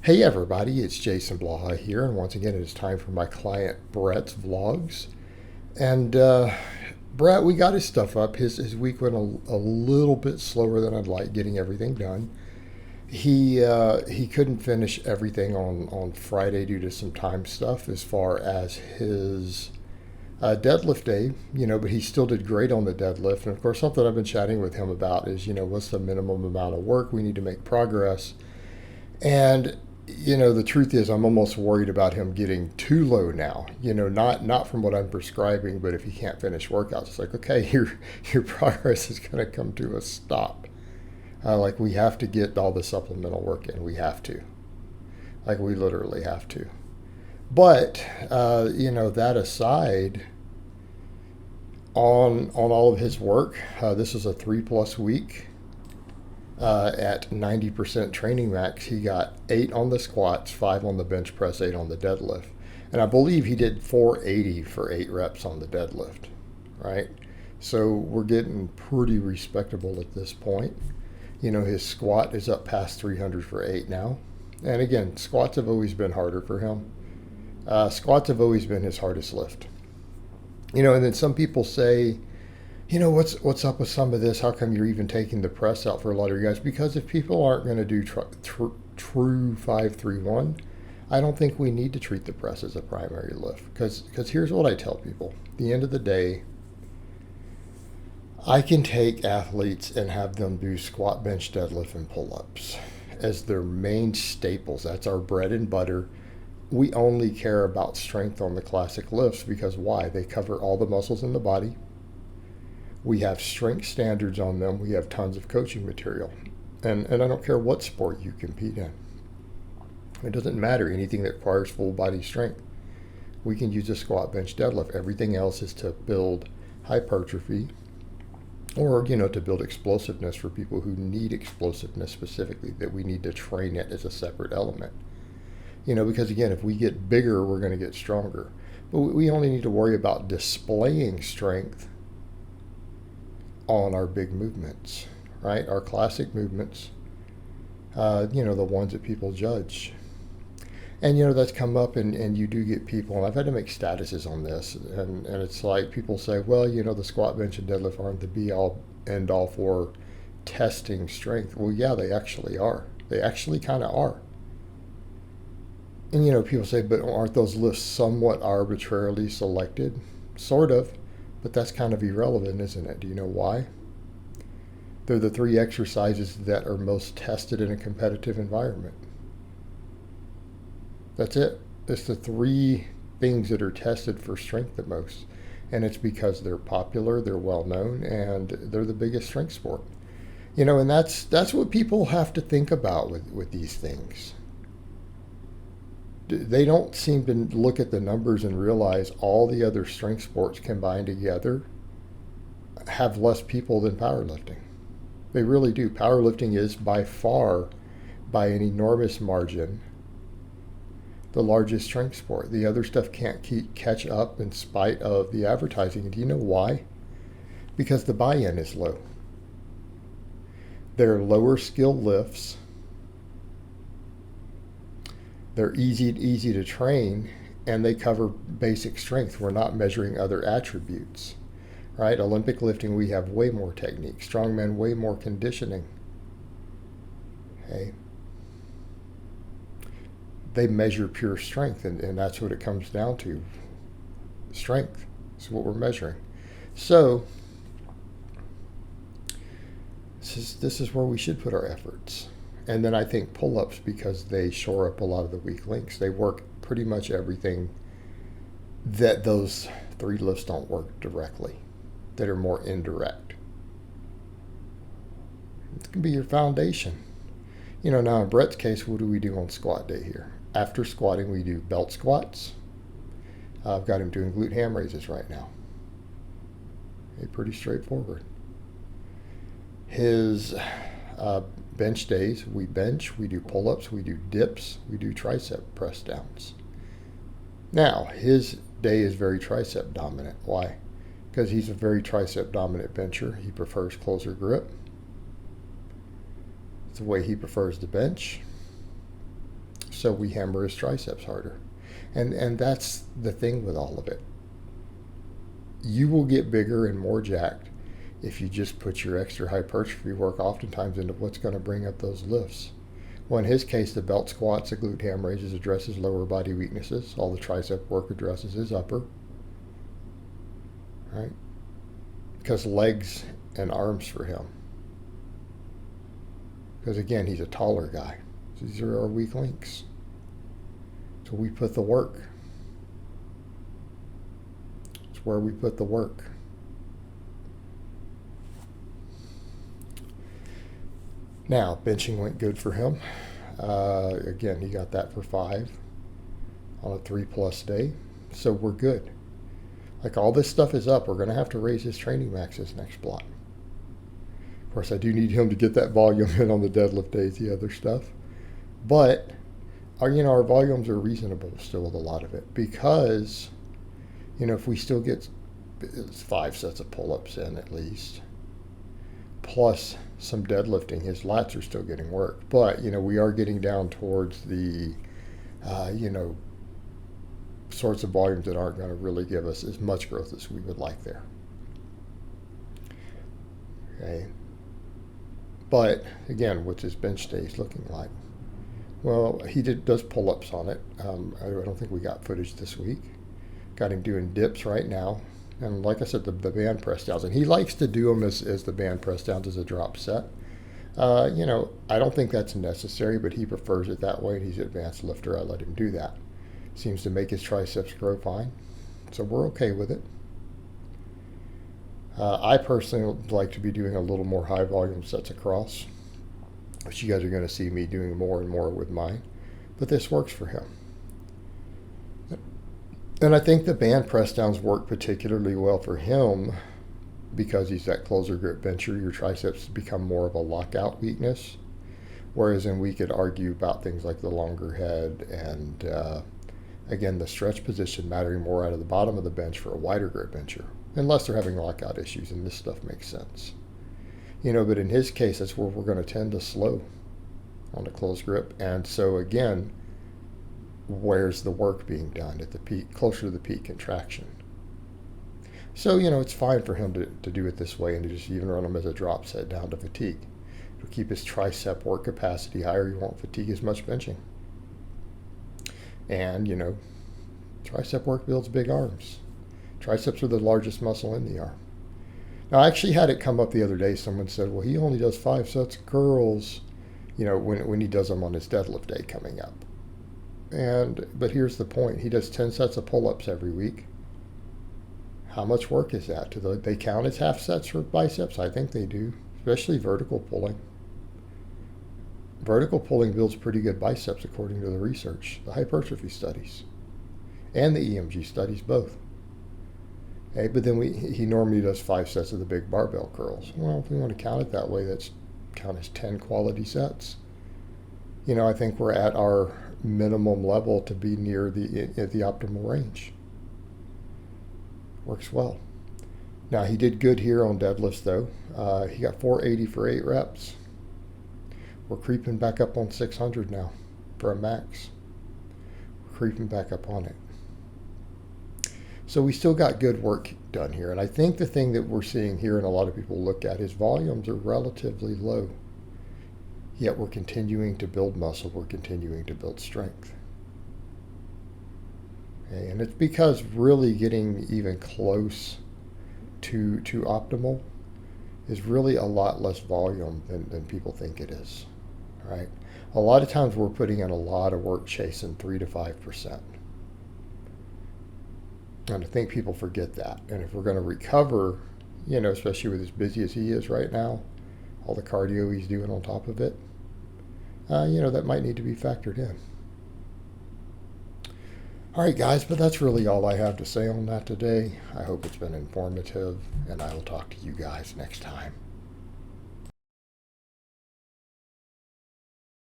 Hey everybody, it's Jason Blaha here, and once again it is time for my client Brett's vlogs. And Brett, we got his stuff up. His week went a little bit slower than I'd like getting everything done. He couldn't finish everything on Friday due to some time stuff as far as his deadlift day, but he still did great on the deadlift. And of course, something I've been chatting with him about is, what's the minimum amount of work we need to make progress. And the truth is, I'm almost worried about him getting too low now. Not from what I'm prescribing, but if he can't finish workouts, it's like, okay, your progress is going to come to a stop. Like we have to get all the supplemental work in. We have to. Like we literally have to. But that aside, on all of his work, this is a 3+ week. At 90% training max, he got 8 on the squats, 5 on the bench press, 8 on the deadlift. And I believe he did 480 for 8 reps on the deadlift, right? So we're getting pretty respectable at this point. His squat is up past 300 for 8 now. And again, squats have always been harder for him. Squats have always been his hardest lift. And then some people say, what's up with some of this? How come you're even taking the press out for a lot of you guys? Because if people aren't going to do true 5-3-1, I don't think we need to treat the press as a primary lift. Because here's what I tell people. At the end of the day, I can take athletes and have them do squat, bench, deadlift, and pull-ups as their main staples. That's our bread and butter. We only care about strength on the classic lifts because why? They cover all the muscles in the body. We have strength standards on them. We have tons of coaching material. And I don't care what sport you compete in. It doesn't matter anything that requires full body strength. We can use a squat, bench, deadlift. Everything else is to build hypertrophy or, to build explosiveness for people who need explosiveness specifically, that we need to train it as a separate element. Because again, if we get bigger, we're going to get stronger. But we only need to worry about displaying strength on our big movements, right? Our classic movements, the ones that people judge. And, that's come up and you do get people, and I've had to make statuses on this, and it's like people say, well, the squat, bench, and deadlift aren't the be-all, end-all for testing strength. Well, yeah, they actually are. They actually kind of are. And, people say, but aren't those lists somewhat arbitrarily selected? Sort of. But that's kind of irrelevant, isn't it? Do you know why? They're the 3 exercises that are most tested in a competitive environment. That's it. It's the 3 things that are tested for strength the most. And it's because they're popular, they're well known, and they're the biggest strength sport. And that's what people have to think about with these things. They don't seem to look at the numbers and realize all the other strength sports combined together have less people than powerlifting. They really do. Powerlifting is by far, by an enormous margin, the largest strength sport. The other stuff can't catch up in spite of the advertising. And do you know why? Because the buy-in is low. They're lower skill lifts. They're easy to train, and they cover basic strength. We're not measuring other attributes, right? Olympic lifting, we have way more technique. Strongman, way more conditioning. Okay. They measure pure strength, and that's what it comes down to. Strength is what we're measuring. So this is where we should put our efforts. And then I think pull-ups, because they shore up a lot of the weak links. They work pretty much everything that those 3 lifts don't work directly, that are more indirect. It can be your foundation. Now in Brett's case, what do we do on squat day here? After squatting, we do belt squats. I've got him doing glute ham raises right now. Pretty straightforward. His bench days, we bench, we do pull-ups, we do dips, we do tricep press downs. Now, his day is very tricep dominant. Why? Because he's a very tricep dominant bencher. He prefers closer grip. It's the way he prefers to bench. so we hammer his triceps harder. And that's the thing with all of it. You will get bigger and more jacked if you just put your extra hypertrophy work oftentimes into what's going to bring up those lifts. Well, in his case, the belt squats, the glute ham raises addresses lower body weaknesses. All the tricep work addresses his upper. Right? Because legs and arms for him. Because again, he's a taller guy. So these are our weak links. So we put the work. It's where we put the work. Now, benching went good for him. Again, he got that for 5 on a 3+ day. So we're good. Like, all this stuff is up. We're going to have to raise his training max this next block. Of course, I do need him to get that volume in on the deadlift days, the other stuff. But, our volumes are reasonable still with a lot of it. Because, if we still get 5 sets of pull-ups in at least, plus some deadlifting, his lats are still getting work. But, we are getting down towards the, sorts of volumes that aren't going to really give us as much growth as we would like there. Okay. But, again, what's his bench days looking like? Well, he does pull-ups on it. I don't think we got footage this week. Got him doing dips right now. And like I said, the band press downs. And he likes to do them as the band press downs as a drop set. I don't think that's necessary, but he prefers it that way. And he's an advanced lifter. I let him do that. Seems to make his triceps grow fine. So we're okay with it. I personally would like to be doing a little more high volume sets across, which you guys are going to see me doing more and more with mine. But this works for him. And I think the band press downs work particularly well for him because he's that closer grip bencher. Your triceps become more of a lockout weakness. Whereas then we could argue about things like the longer head and, again, the stretch position mattering more out of the bottom of the bench for a wider grip bencher. Unless they're having lockout issues, and this stuff makes sense. But in his case, that's where we're going to tend to slow on the closed grip. And so, again, where's the work being done? At the peak, closer to the peak contraction. So, it's fine for him to do it this way and to just even run him as a drop set down to fatigue. It'll keep his tricep work capacity higher. You won't fatigue as much benching. And, tricep work builds big arms. Triceps are the largest muscle in the arm. Now, I actually had it come up the other day. Someone said, well, he only does 5 sets of curls, when he does them on his deadlift day coming up. But here's the point. He does 10 sets of pull-ups every week. How much work is that? Do they count as half sets for biceps? I think they do, especially vertical pulling. Vertical pulling builds pretty good biceps according to the research, the hypertrophy studies, and the EMG studies both. Okay, but then he normally does 5 sets of the big barbell curls. Well, if we want to count it that way, that's count as 10 quality sets. I think we're at our minimum level to be near the optimal range. Works well. Now, he did good here on deadlifts, though. He got 480 for 8 reps. We're creeping back up on 600 now for a max. We're creeping back up on it. So we still got good work done here. And I think the thing that we're seeing here, and a lot of people look at, his volumes are relatively low. Yet we're continuing to build muscle. We're continuing to build strength. Okay, and it's because really getting even close to optimal is really a lot less volume than people think it is. Right? A lot of times we're putting in a lot of work chasing 3 to 5%. And I think people forget that. And if we're going to recover, especially with as busy as he is right now, all the cardio he's doing on top of it, that might need to be factored in. All right, guys, but that's really all I have to say on that today. I hope it's been informative, and I will talk to you guys next time.